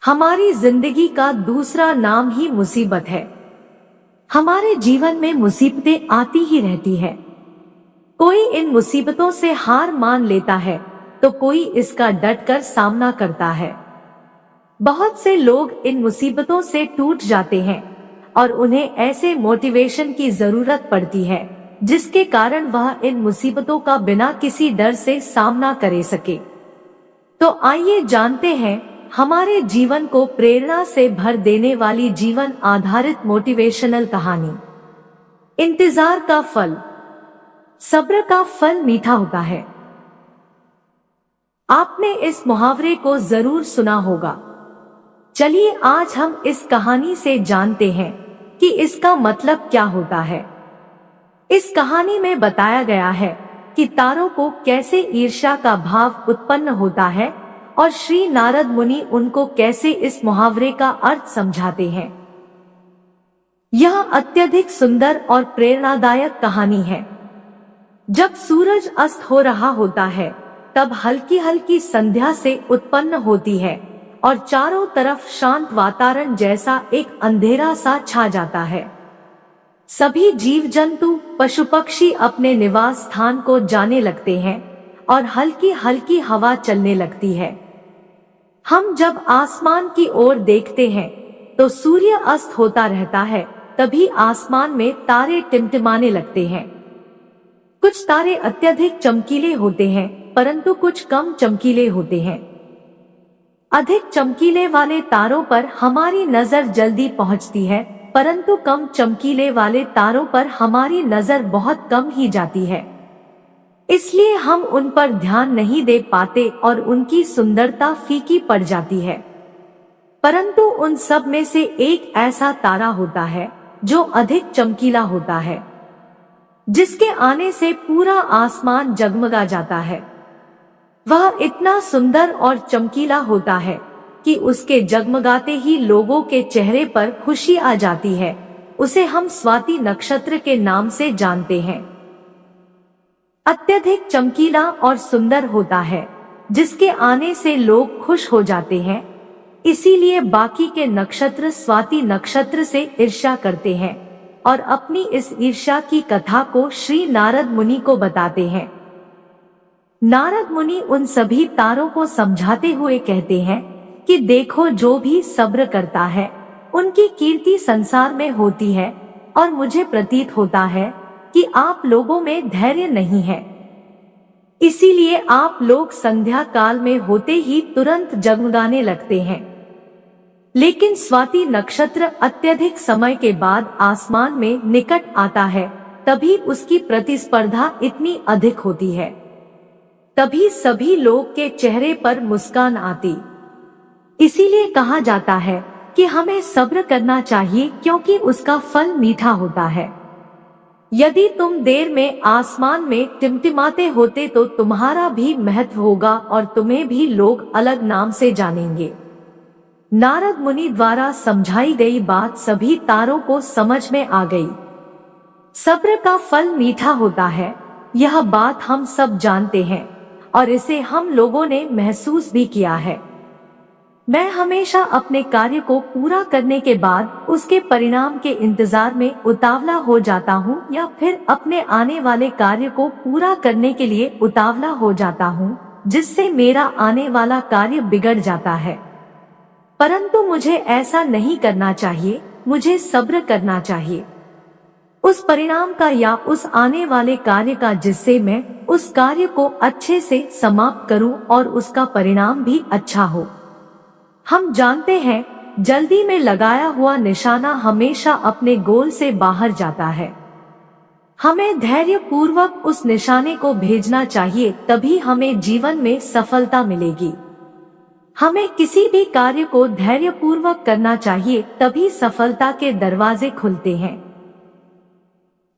हमारी जिंदगी का दूसरा नाम ही मुसीबत है। हमारे जीवन में मुसीबतें आती ही रहती है। कोई इन मुसीबतों से हार मान लेता है तो कोई इसका डटकर सामना करता है। बहुत से लोग इन मुसीबतों से टूट जाते हैं और उन्हें ऐसे मोटिवेशन की जरूरत पड़ती है जिसके कारण वह इन मुसीबतों का बिना किसी डर से सामना कर सके। तो आइए जानते हैं हमारे जीवन को प्रेरणा से भर देने वाली जीवन आधारित मोटिवेशनल कहानी। इंतजार का फल। सब्र का फल मीठा होता है। आपने इस मुहावरे को जरूर सुना होगा। चलिए आज हम इस कहानी से जानते हैं कि इसका मतलब क्या होता है। इस कहानी में बताया गया है कि तारों को कैसे ईर्ष्या का भाव उत्पन्न होता है और श्री नारद मुनि उनको कैसे इस मुहावरे का अर्थ समझाते हैं। यह अत्यधिक सुंदर और प्रेरणादायक कहानी है। जब सूरज अस्त हो रहा होता है तब हल्की हल्की संध्या से उत्पन्न होती है और चारों तरफ शांत वातावरण जैसा एक अंधेरा सा छा जाता है। सभी जीव जंतु पशु पक्षी अपने निवास स्थान को जाने लगते हैं और हल्की हल्की हवा चलने लगती है। हम जब आसमान की ओर देखते हैं तो सूर्य अस्त होता रहता है, तभी आसमान में तारे टिमटिमाने लगते हैं। कुछ तारे अत्यधिक चमकीले होते हैं परंतु कुछ कम चमकीले होते हैं। अधिक चमकीले वाले तारों पर हमारी नजर जल्दी पहुंचती है परंतु कम चमकीले वाले तारों पर हमारी नजर बहुत कम ही जाती है। इसलिए हम उन पर ध्यान नहीं दे पाते और उनकी सुंदरता फीकी पड़ जाती है। परंतु उन सब में से एक ऐसा तारा होता है जो अधिक चमकीला होता है, जिसके आने से पूरा आसमान जगमगा जाता है। वह इतना सुंदर और चमकीला होता है कि उसके जगमगाते ही लोगों के चेहरे पर खुशी आ जाती है। उसे हम स्वाति नक्षत्र के नाम से जानते हैं। अत्यधिक चमकीला और सुंदर होता है, जिसके आने से लोग खुश हो जाते हैं। इसीलिए बाकी के नक्षत्र स्वाति नक्षत्र से ईर्ष्या करते हैं और अपनी इस ईर्ष्या की कथा को श्री नारद मुनि को बताते हैं। नारद मुनि उन सभी तारों को समझाते हुए कहते हैं कि देखो, जो भी सब्र करता है उनकी कीर्ति संसार में होती है और मुझे प्रतीत होता है कि आप लोगों में धैर्य नहीं है। इसीलिए आप लोग संध्या काल में होते ही तुरंत जगमगाने लगते हैं। लेकिन स्वाति नक्षत्र अत्यधिक समय के बाद आसमान में निकट आता है, तभी उसकी प्रतिस्पर्धा इतनी अधिक होती है। तभी सभी लोग के चेहरे पर मुस्कान आती। इसीलिए कहा जाता है कि हमें सब्र करना चाहिए क्योंकि उसका फल मीठा होता है। यदि तुम देर में आसमान में टिमटिमाते होते तो तुम्हारा भी महत्व होगा और तुम्हें भी लोग अलग नाम से जानेंगे। नारद मुनि द्वारा समझाई गई बात सभी तारों को समझ में आ गई। सब्र का फल मीठा होता है, यह बात हम सब जानते हैं और इसे हम लोगों ने महसूस भी किया है। मैं हमेशा अपने कार्य को पूरा करने के बाद उसके परिणाम के इंतजार में उतावला हो जाता हूँ या फिर अपने आने वाले कार्य को पूरा करने के लिए उतावला हो जाता हूँ, जिससे मेरा आने वाला कार्य बिगड़ जाता है। परंतु मुझे ऐसा नहीं करना चाहिए, मुझे सब्र करना चाहिए उस परिणाम का या उस आने वाले कार्य का, जिससे मैं उस कार्य को अच्छे से समाप्त करूं और उसका परिणाम भी अच्छा हो। हम जानते हैं जल्दी में लगाया हुआ निशाना हमेशा अपने गोल से बाहर जाता है। हमें धैर्य पूर्वक उस निशाने को भेजना चाहिए, तभी हमें जीवन में सफलता मिलेगी। हमें किसी भी कार्य को धैर्य पूर्वक करना चाहिए, तभी सफलता के दरवाजे खुलते हैं।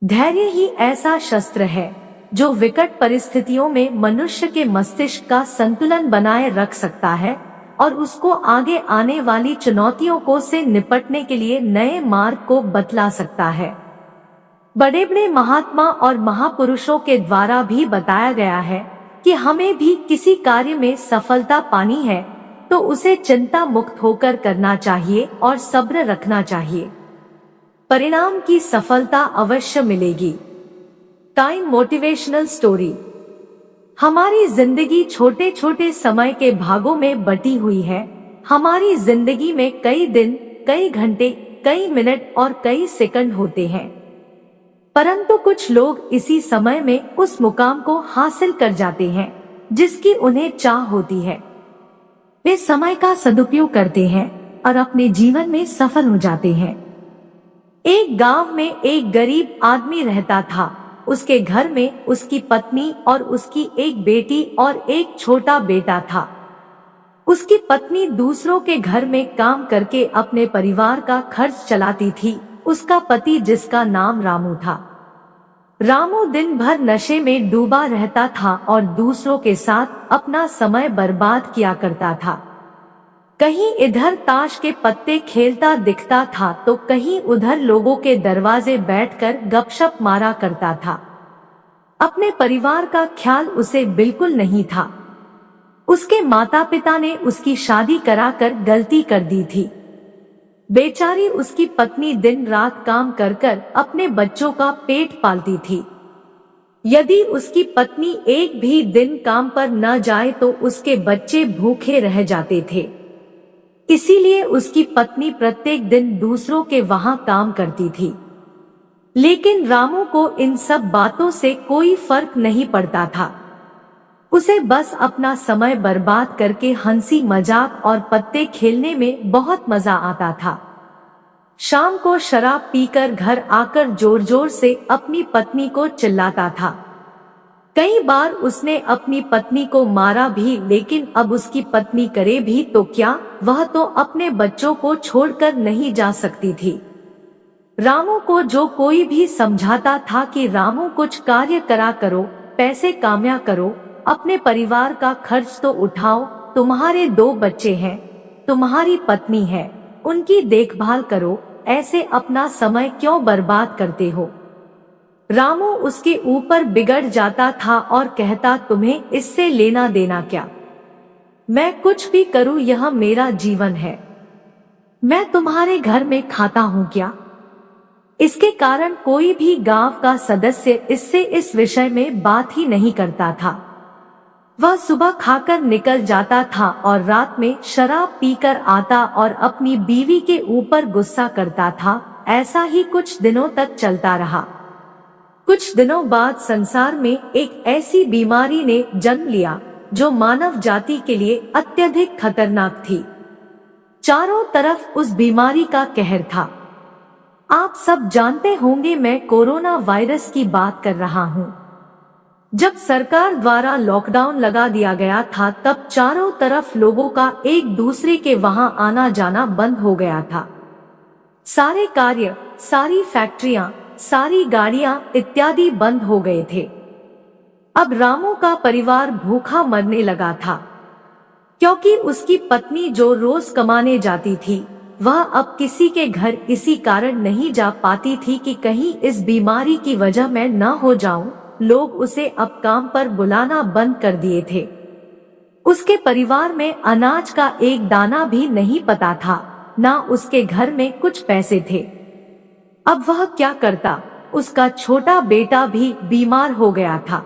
धैर्य ही ऐसा शस्त्र है जो विकट परिस्थितियों में मनुष्य के मस्तिष्क का संतुलन बनाए रख सकता है और उसको आगे आने वाली चुनौतियों को से निपटने के लिए नए मार्ग को बतला सकता है। बड़े बड़े महात्मा और महापुरुषों के द्वारा भी बताया गया है कि हमें भी किसी कार्य में सफलता पानी है तो उसे चिंता मुक्त होकर करना चाहिए और सब्र रखना चाहिए। परिणाम की सफलता अवश्य मिलेगी। Time motivational story. हमारी जिंदगी छोटे छोटे समय के भागों में बटी हुई है। हमारी जिंदगी में कई दिन, कई घंटे, कई मिनट और कई सेकंड होते हैं, परंतु कुछ लोग इसी समय में उस मुकाम को हासिल कर जाते हैं जिसकी उन्हें चाह होती है। वे समय का सदुपयोग करते हैं और अपने जीवन में सफल हो जाते हैं। एक गांव में एक गरीब आदमी रहता था। उसके घर में उसकी पत्नी और उसकी एक बेटी और एक छोटा बेटा था। उसकी पत्नी दूसरों के घर में काम करके अपने परिवार का खर्च चलाती थी। उसका पति, जिसका नाम रामू था, रामू दिन भर नशे में डूबा रहता था और दूसरों के साथ अपना समय बर्बाद किया करता था। कहीं इधर ताश के पत्ते खेलता दिखता था तो कहीं उधर लोगों के दरवाजे बैठकर गपशप मारा करता था। अपने परिवार का ख्याल उसे बिल्कुल नहीं था। उसके माता पिता ने उसकी शादी कराकर गलती कर दी थी। बेचारी उसकी पत्नी दिन रात काम कर कर अपने बच्चों का पेट पालती थी। यदि उसकी पत्नी एक भी दिन काम पर न जाए तो उसके बच्चे भूखे रह जाते थे। इसीलिए उसकी पत्नी प्रत्येक दिन दूसरों के वहां काम करती थी। लेकिन रामू को इन सब बातों से कोई फर्क नहीं पड़ता था। उसे बस अपना समय बर्बाद करके हंसी मजाक और पत्ते खेलने में बहुत मजा आता था। शाम को शराब पीकर घर आकर जोर जोर से अपनी पत्नी को चिल्लाता था। कई बार उसने अपनी पत्नी को मारा भी, लेकिन अब उसकी पत्नी करे भी तो क्या, वह तो अपने बच्चों को छोड़कर नहीं जा सकती थी। रामू को जो कोई भी समझाता था कि रामू कुछ कार्य करा करो, पैसे कामया करो, अपने परिवार का खर्च तो उठाओ, तुम्हारे 2 बच्चे हैं, तुम्हारी पत्नी है, उनकी देखभाल करो, ऐसे अपना समय क्यों बर्बाद करते हो। रामू उसके ऊपर बिगड़ जाता था और कहता, तुम्हें इससे लेना देना क्या, मैं कुछ भी करूं, यह मेरा जीवन है, मैं तुम्हारे घर में खाता हूं क्या। इसके कारण कोई भी गांव का सदस्य इससे इस विषय में बात ही नहीं करता था। वह सुबह खाकर निकल जाता था और रात में शराब पीकर आता और अपनी बीवी के ऊपर गुस्सा करता था। ऐसा ही कुछ दिनों तक चलता रहा। कुछ दिनों बाद संसार में एक ऐसी बीमारी ने जन्म लिया जो मानव जाति के लिए अत्यधिक खतरनाक थी। चारों तरफ उस बीमारी का कहर था। आप सब जानते होंगे, मैं कोरोना वायरस की बात कर रहा हूँ। जब सरकार द्वारा लॉकडाउन लगा दिया गया था तब चारों तरफ लोगों का एक दूसरे के वहां आना जाना बंद हो गया था। सारे कार्य, सारी फैक्ट्रियां, सारी गाड़ियां इत्यादि बंद हो गए थे। अब रामू का परिवार भूखा मरने लगा था, क्योंकि उसकी पत्नी जो रोज कमाने जाती थी वह अब किसी के घर इसी कारण नहीं जा पाती थी कि कहीं इस बीमारी की वजह मैं न हो जाऊं। लोग उसे अब काम पर बुलाना बंद कर दिए थे। उसके परिवार में अनाज का एक दाना भी नहीं पता था, ना उसके घर में कुछ पैसे थे। अब वह क्या करता। उसका छोटा बेटा भी बीमार हो गया था।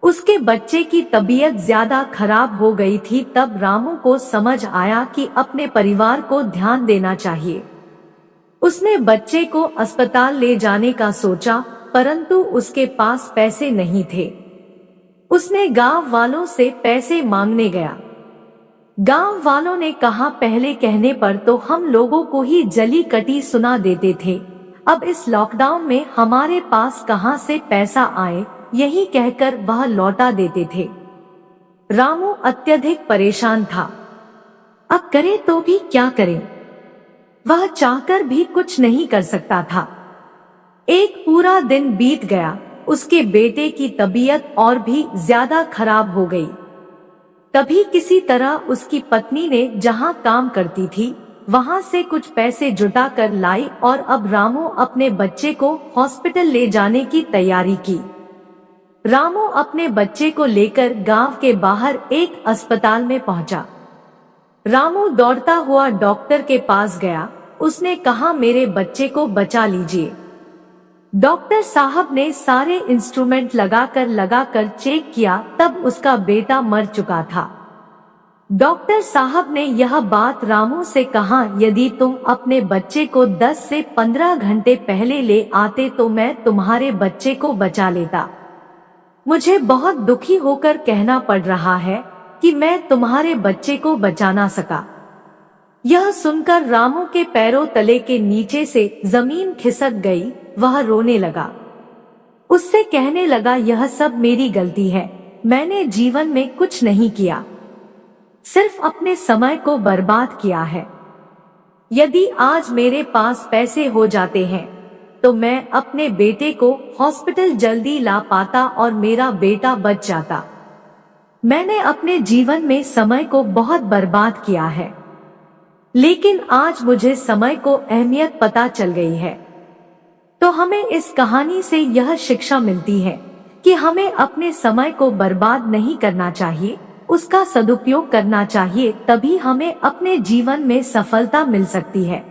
उसके बच्चे की तबीयत ज्यादा खराब हो गई थी। तब रामू को समझ आया कि अपने परिवार को ध्यान देना चाहिए। उसने बच्चे को अस्पताल ले जाने का सोचा, परंतु उसके पास पैसे नहीं थे। उसने गांव वालों से पैसे मांगने गया। गांव वालों ने कहा, पहले कहने पर तो हम लोगों को ही जली कटी सुना देते थे, अब इस लॉकडाउन में हमारे पास कहां से पैसा आए, यही कहकर वह लौटा देते थे। रामू अत्यधिक परेशान था। अब करे तो भी क्या करे, वह चाहकर भी कुछ नहीं कर सकता था। एक पूरा दिन बीत गया। उसके बेटे की तबीयत और भी ज्यादा खराब हो गई। तभी किसी तरह उसकी पत्नी ने जहां काम करती थी वहां से कुछ पैसे जुटा कर लाई और अब रामू अपने बच्चे को हॉस्पिटल ले जाने की तैयारी की। रामू अपने बच्चे को लेकर गांव के बाहर एक अस्पताल में पहुंचा। रामू दौड़ता हुआ डॉक्टर के पास गया। उसने कहा, मेरे बच्चे को बचा लीजिए। डॉक्टर साहब ने सारे इंस्ट्रूमेंट लगाकर चेक किया, तब उसका बेटा मर चुका था। डॉक्टर साहब ने यह बात रामू से कहा, यदि तुम अपने बच्चे को 10 से 15 घंटे पहले ले आते तो मैं तुम्हारे बच्चे को बचा लेता। मुझे बहुत दुखी होकर कहना पड़ रहा है कि मैं तुम्हारे बच्चे को बचा ना सका। यह सुनकर रामू के पैरों तले के नीचे से जमीन खिसक गई। वह रोने लगा। उससे कहने लगा, यह सब मेरी गलती है। मैंने जीवन में कुछ नहीं किया, सिर्फ अपने समय को बर्बाद किया है। यदि आज मेरे पास पैसे हो जाते हैं तो मैं अपने बेटे को हॉस्पिटल जल्दी ला पाता और मेरा बेटा बच जाता। मैंने अपने जीवन में समय को बहुत बर्बाद किया है, लेकिन आज मुझे समय को अहमियत पता चल गई है। तो हमें इस कहानी से यह शिक्षा मिलती है कि हमें अपने समय को बर्बाद नहीं करना चाहिए, उसका सदुपयोग करना चाहिए, तभी हमें अपने जीवन में सफलता मिल सकती है।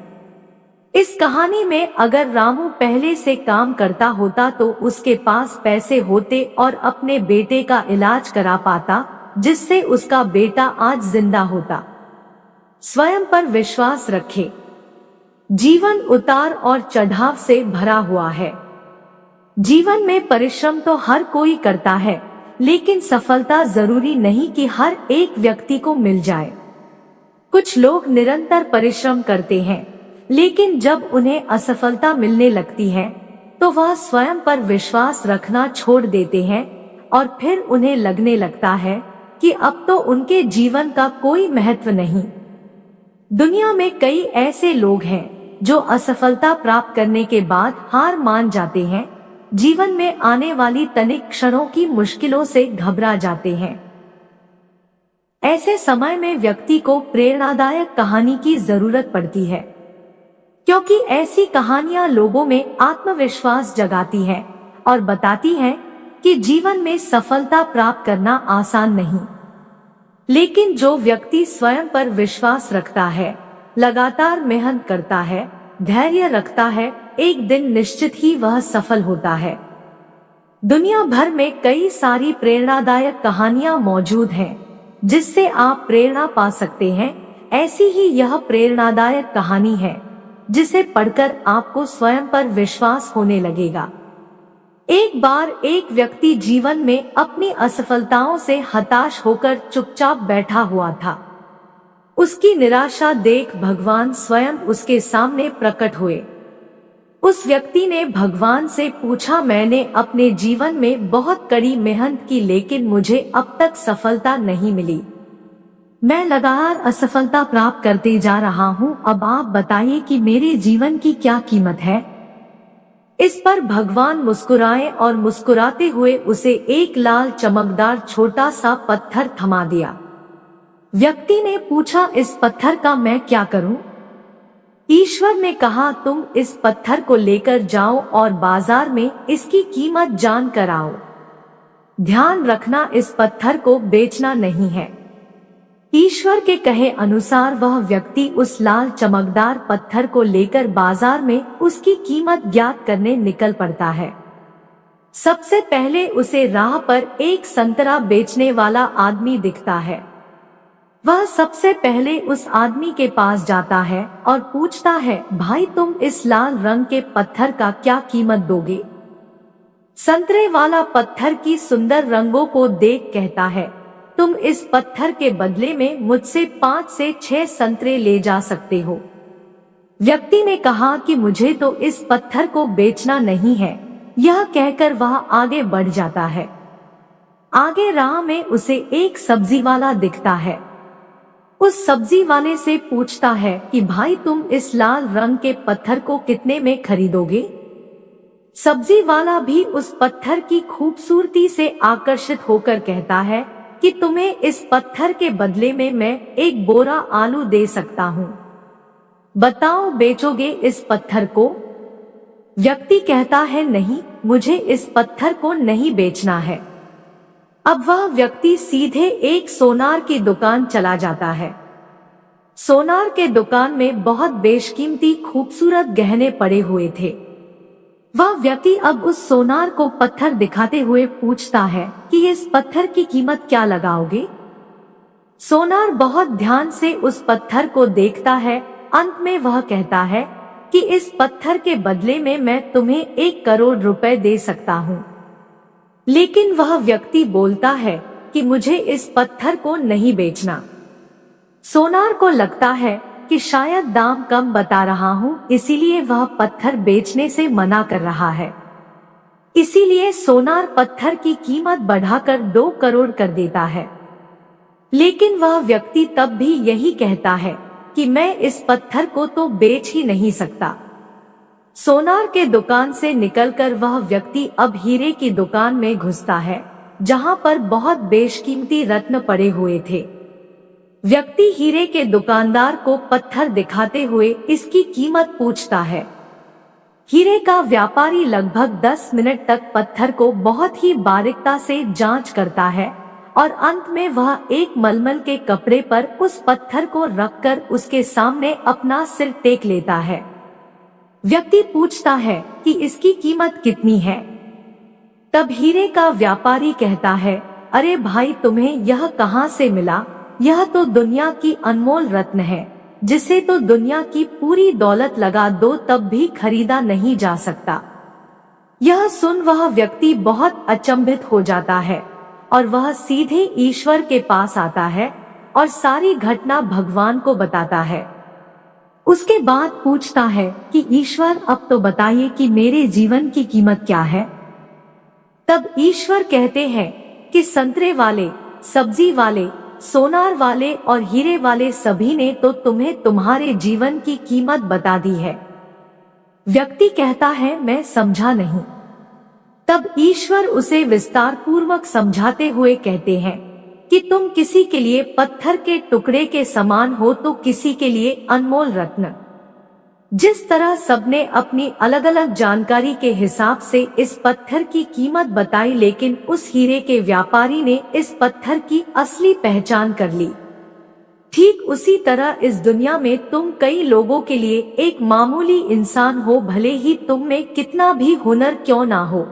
इस कहानी में अगर रामू पहले से काम करता होता तो उसके पास पैसे होते और अपने बेटे का इलाज करा पाता, जिससे उसका बेटा आज जिंदा होता। स्वयं पर विश्वास रखें। जीवन उतार और चढ़ाव से भरा हुआ है। जीवन में परिश्रम तो हर कोई करता है, लेकिन सफलता जरूरी नहीं कि हर एक व्यक्ति को मिल जाए। कुछ लोग निरंतर परिश्रम करते हैं, लेकिन जब उन्हें असफलता मिलने लगती है तो वह स्वयं पर विश्वास रखना छोड़ देते हैं और फिर उन्हें लगने लगता है कि अब तो उनके जीवन का कोई महत्व नहीं। दुनिया में कई ऐसे लोग हैं जो असफलता प्राप्त करने के बाद हार मान जाते हैं, जीवन में आने वाली तनिक क्षणों की मुश्किलों से घबरा जाते हैं। ऐसे समय में व्यक्ति को प्रेरणादायक कहानी की जरूरत पड़ती है, क्योंकि ऐसी कहानियां लोगों में आत्मविश्वास जगाती हैं और बताती हैं कि जीवन में सफलता प्राप्त करना आसान नहीं, लेकिन जो व्यक्ति स्वयं पर विश्वास रखता है, लगातार मेहनत करता है, धैर्य रखता है, एक दिन निश्चित ही वह सफल होता है। दुनिया भर में कई सारी प्रेरणादायक कहानियां मौजूद हैं, जिससे आप प्रेरणा पा सकते हैं। ऐसी ही यह प्रेरणादायक कहानी है, जिसे पढ़कर आपको स्वयं पर विश्वास होने लगेगा। एक बार एक व्यक्ति जीवन में अपनी असफलताओं से हताश होकर चुपचाप बैठा हुआ था। उसकी निराशा देख भगवान स्वयं उसके सामने प्रकट हुए। उस व्यक्ति ने भगवान से पूछा, मैंने अपने जीवन में बहुत कड़ी मेहनत की, लेकिन मुझे अब तक सफलता नहीं मिली। मैं लगातार असफलता प्राप्त करते जा रहा हूँ। अब आप बताइए कि मेरे जीवन की क्या कीमत है। इस पर भगवान मुस्कुराए और मुस्कुराते हुए उसे एक लाल चमकदार छोटा सा पत्थर थमा दिया। व्यक्ति ने पूछा, इस पत्थर का मैं क्या करूं? ईश्वर ने कहा, तुम इस पत्थर को लेकर जाओ और बाजार में इसकी कीमत जान कर आओ। ध्यान रखना, इस पत्थर को बेचना नहीं है। ईश्वर के कहे अनुसार वह व्यक्ति उस लाल चमकदार पत्थर को लेकर बाजार में उसकी कीमत ज्ञात करने निकल पड़ता है। सबसे पहले उसे राह पर एक संतरा बेचने वाला आदमी दिखता है। वह सबसे पहले उस आदमी के पास जाता है और पूछता है, भाई तुम इस लाल रंग के पत्थर का क्या कीमत दोगे? संतरे वाला पत्थर की सुंदर रंगों को देख कहता है, तुम इस पत्थर के बदले में मुझसे 5 से 6 संतरे ले जा सकते हो। व्यक्ति ने कहा कि मुझे तो इस पत्थर को बेचना नहीं है। यह कहकर वह आगे बढ़ जाता है। आगे राह में उसे एक सब्जी वाला दिखता है। उस सब्जी वाले से पूछता है कि भाई तुम इस लाल रंग के पत्थर को कितने में खरीदोगे? सब्जी वाला भी उस पत्थर की खूबसूरती से आकर्षित होकर कहता है कि तुम्हें इस पत्थर के बदले में मैं एक बोरा आलू दे सकता हूँ। बताओ, बेचोगे इस पत्थर को? व्यक्ति कहता है, नहीं, मुझे इस पत्थर को नहीं बेचना है। अब वह व्यक्ति सीधे एक सोनार की दुकान चला जाता है। सोनार के दुकान में बहुत बेशकीमती खूबसूरत गहने पड़े हुए थे। वह व्यक्ति अब उस सोनार को पत्थर दिखाते हुए पूछता है कि इस पत्थर की कीमत क्या लगाओगे? सोनार बहुत ध्यान से उस पत्थर को देखता है। अंत में वह कहता है कि इस पत्थर के बदले में मैं तुम्हें 1 करोड़ रुपए दे सकता हूँ। लेकिन वह व्यक्ति बोलता है कि मुझे इस पत्थर को नहीं बेचना। सोनार को लगता है कि शायद दाम कम बता रहा हूँ, इसीलिए वह पत्थर बेचने से मना कर रहा है। इसीलिए सोनार पत्थर की कीमत बढ़ाकर 2 करोड़ कर देता है। लेकिन वह व्यक्ति तब भी यही कहता है कि मैं इस पत्थर को तो बेच ही नहीं सकता। सोनार के दुकान से निकलकर वह व्यक्ति अब हीरे की दुकान में घुसता है, जहां पर बहुत बेशकीमती रत्न पड़े हुए थे। व्यक्ति हीरे के दुकानदार को पत्थर दिखाते हुए इसकी कीमत पूछता है। हीरे का व्यापारी लगभग 10 मिनट तक पत्थर को बहुत ही बारीकता से जांच करता है और अंत में वह एक मलमल के कपड़े पर उस पत्थर को रखकर उसके सामने अपना सिर टेक लेता है। व्यक्ति पूछता है कि इसकी कीमत कितनी है? तब हीरे का व्यापारी कहता है, अरे भाई, तुम्हें यह कहां से मिला? यह तो दुनिया की अनमोल रत्न है, जिसे तो दुनिया की पूरी दौलत लगा दो तब भी खरीदा नहीं जा सकता। यह सुन वह व्यक्ति बहुत अचंभित हो जाता है और वह सीधे ईश्वर के पास आता है और सारी घटना भगवान को बताता है। उसके बाद पूछता है कि ईश्वर, अब तो बताइए कि मेरे जीवन की कीमत क्या है? तब ईश्वर कहते हैं कि संतरे वाले, सब्जी वाले, सोनार वाले और हीरे वाले सभी ने तो तुम्हें तुम्हारे जीवन की कीमत बता दी है। व्यक्ति कहता है, मैं समझा नहीं। तब ईश्वर उसे विस्तार पूर्वक समझाते हुए कहते हैं कि तुम किसी के लिए पत्थर के टुकड़े के समान हो तो किसी के लिए अनमोल रत्न। जिस तरह सबने अपनी अलग अलग जानकारी के हिसाब से इस पत्थर की कीमत बताई, लेकिन उस हीरे के व्यापारी ने इस पत्थर की असली पहचान कर ली। ठीक उसी तरह इस दुनिया में तुम कई लोगों के लिए एक मामूली इंसान हो, भले ही तुम में कितना भी हुनर क्यों ना हो,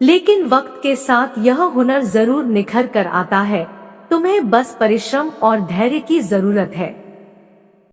लेकिन वक्त के साथ यह हुनर जरूर निखर कर आता है। तुम्हें बस परिश्रम और धैर्य की जरूरत है।